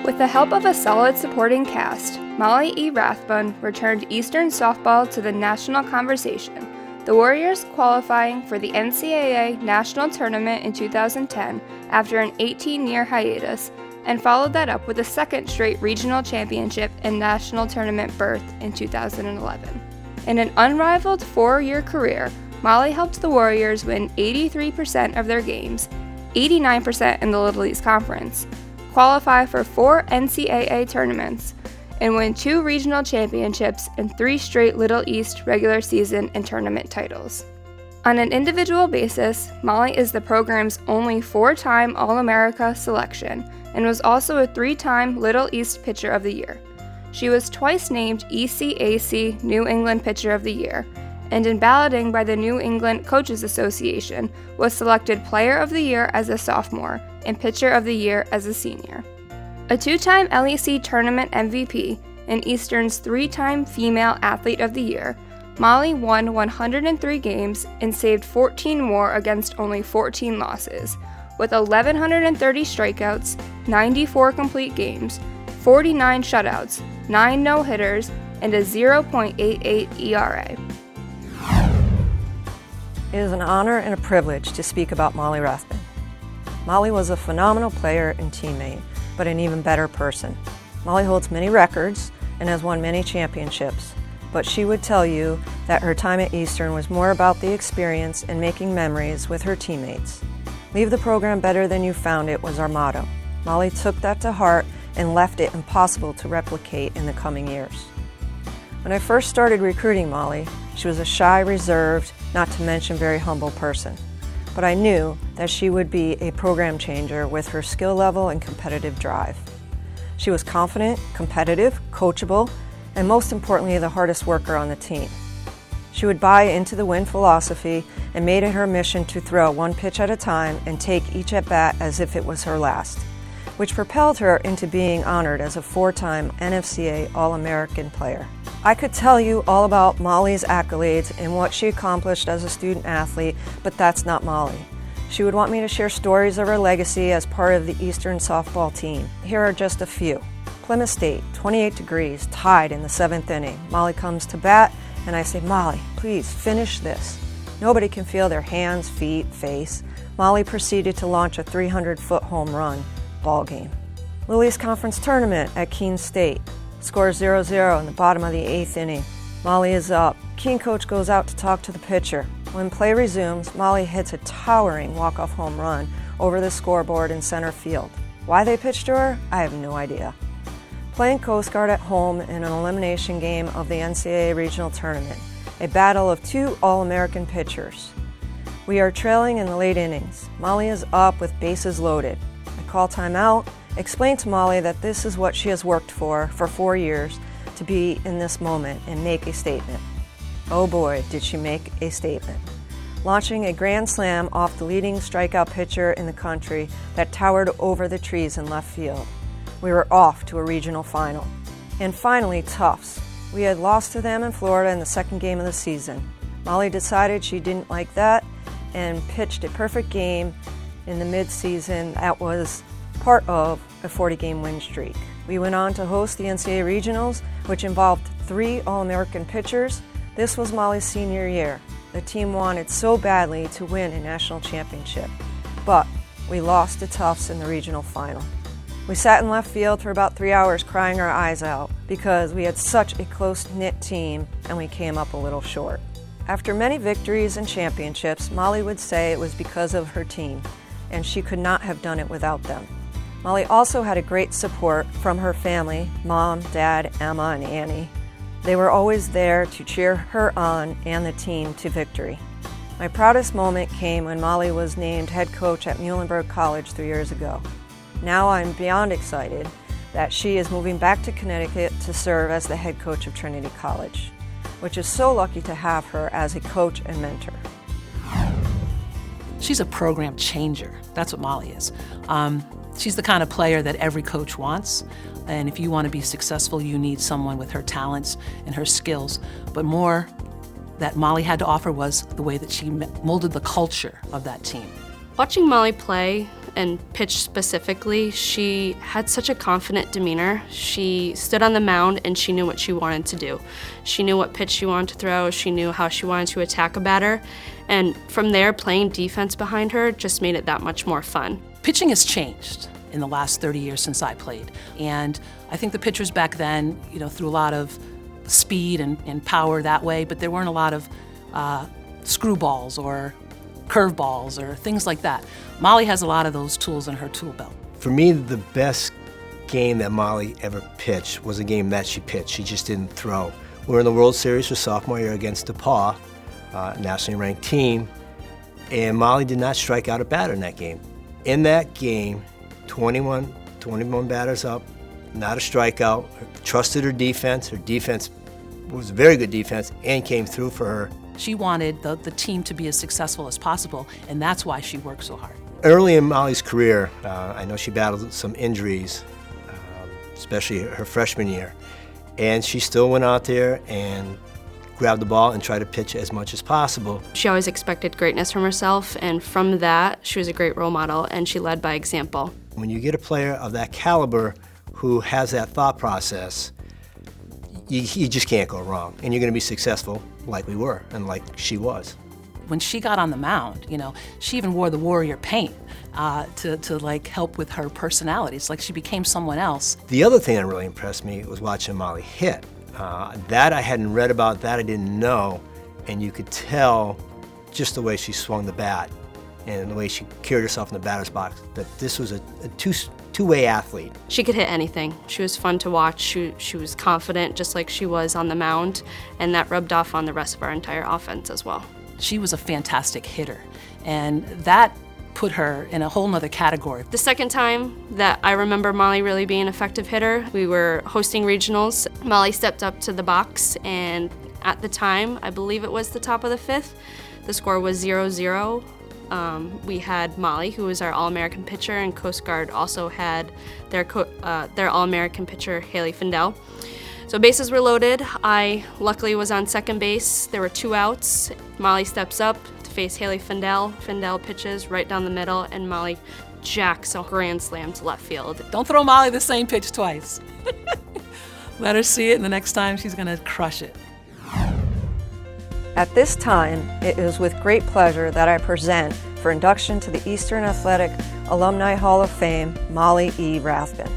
With the help of a solid supporting cast, Molly E. Rathbun returned Eastern softball to the national conversation, the Warriors qualifying for the NCAA National Tournament in 2010 after an 18-year hiatus, and followed that up with a second straight regional championship and national tournament berth in 2011. In an unrivaled 4-year career, Molly helped the Warriors win 83% of their games, 89% in the Little East Conference, qualify for 4 NCAA tournaments, and win 2 regional championships and 3 straight Little East regular season and tournament titles. On an individual basis, Molly is the program's only 4-time All-America selection and was also a 3-time Little East Pitcher of the Year. She was twice named ECAC New England Pitcher of the Year, and in balloting by the New England Coaches Association, was selected Player of the Year as a sophomore and Pitcher of the Year as a senior. A 2-time LEC Tournament MVP and Eastern's 3-time Female Athlete of the Year, Molly won 103 games and saved 14 more against only 14 losses, with 1,130 strikeouts, 94 complete games, 49 shutouts, 9 no-hitters, and a 0.88 ERA. It is an honor and a privilege to speak about Molly Rathbun. Molly was a phenomenal player and teammate, but an even better person. Molly holds many records and has won many championships, but she would tell you that her time at Eastern was more about the experience and making memories with her teammates. Leave the program better than you found it was our motto. Molly took that to heart and left it impossible to replicate in the coming years. When I first started recruiting Molly, she was a shy, reserved, not to mention very humble person. But I knew that she would be a program changer with her skill level and competitive drive. She was confident, competitive, coachable, and most importantly, the hardest worker on the team. She would buy into the win philosophy and made it her mission to throw 1 pitch at a time and take each at-bat as if it was her last, which propelled her into being honored as a 4-time NFCA All-American player. I could tell you all about Molly's accolades and what she accomplished as a student athlete, but that's not Molly. She would want me to share stories of her legacy as part of the Eastern softball team. Here are just a few. Plymouth State, 28 degrees, tied in the 7th inning. Molly comes to bat, and I say, "Molly, please finish this." Nobody can feel their hands, feet, face. Molly proceeded to launch a 300-foot home run. Ball game. Little East Conference Tournament at Keene State. Score 0-0 in the bottom of the 8th inning. Molly is up. Keene coach goes out to talk to the pitcher. When play resumes, Molly hits a towering walk-off home run over the scoreboard in center field. Why they pitched to her, I have no idea. Playing Coast Guard at home in an elimination game of the NCAA Regional Tournament, a battle of 2 All-American pitchers. We are trailing in the late innings. Molly is up with bases loaded. I call timeout, explain to Molly that this is what she has worked for 4 years, to be in this moment and make a statement. Oh boy, did she make a statement. Launching a grand slam off the leading strikeout pitcher in the country that towered over the trees in left field. We were off to a regional final. And finally, Tufts. We had lost to them in Florida in the 2nd game of the season. Molly decided she didn't like that and pitched a perfect game in the mid-season that was part of a 40-game win streak. We went on to host the NCAA Regionals, which involved 3 All-American pitchers. This was Molly's senior year. The team wanted so badly to win a national championship, but we lost to Tufts in the regional final. We sat in left field for about 3 hours crying our eyes out because we had such a close-knit team and we came up a little short. After many victories and championships, Molly would say it was because of her team, and she could not have done it without them. Molly also had a great support from her family, Mom, Dad, Emma, and Annie. They were always there to cheer her on and the team to victory. My proudest moment came when Molly was named head coach at Muhlenberg College 3 years ago. Now I'm beyond excited that she is moving back to Connecticut to serve as the head coach of Trinity College, which is so lucky to have her as a coach and mentor. She's a program changer. That's what Molly is. She's the kind of player that every coach wants, and if you want to be successful, you need someone with her talents and her skills. But more that Molly had to offer was the way that she molded the culture of that team. Watching Molly play and pitch specifically, she had such a confident demeanor. She stood on the mound and she knew what she wanted to do. She knew what pitch she wanted to throw, she knew how she wanted to attack a batter, and from there, playing defense behind her just made it that much more fun. Pitching has changed in the last 30 years since I played, and I think the pitchers back then, threw a lot of speed and power that way, but there weren't a lot of screwballs or curveballs or things like that. Molly has a lot of those tools in her tool belt. For me, the best game that Molly ever pitched was a game that she pitched. She just didn't throw. We were in the World Series her sophomore year against DePaul, nationally ranked team, and Molly did not strike out a batter in that game. In that game, 21 batters up, not a strikeout, trusted her defense. Her defense was a very good defense and came through for her. She wanted the team to be as successful as possible, and that's why she worked so hard. Early in Molly's career, I know she battled some injuries, especially her freshman year, and she still went out there and grabbed the ball and tried to pitch as much as possible. She always expected greatness from herself, and from that, she was a great role model, and she led by example. When you get a player of that caliber who has that thought process, you just can't go wrong, and you're going to be successful like we were and like she was. When she got on the mound, she even wore the Warrior paint to like help with her personality. It's like she became someone else. The other thing that really impressed me was watching Molly hit. That I hadn't read about, that I didn't know, and you could tell just the way she swung the bat and the way she carried herself in the batter's box that this was a two-way athlete. She could hit anything. She was fun to watch. She was confident, just like she was on the mound, and that rubbed off on the rest of our entire offense as well. She was a fantastic hitter, and that put her in a whole nother category. The second time that I remember Molly really being an effective hitter, we were hosting regionals. Molly stepped up to the box, and at the time, I believe it was the top of the fifth, the score was 0-0. We had Molly, who was our All-American pitcher, and Coast Guard also had their All-American pitcher, Haley Findell. So bases were loaded. I luckily was on second base. There were 2 outs. Molly steps up to face Haley Findell. Findell pitches right down the middle, and Molly jacks a grand slam to left field. Don't throw Molly the same pitch twice. Let her see it, and the next time she's going to crush it. At this time, it is with great pleasure that I present for induction to the Eastern Athletic Alumni Hall of Fame, Molly E. Rathbun.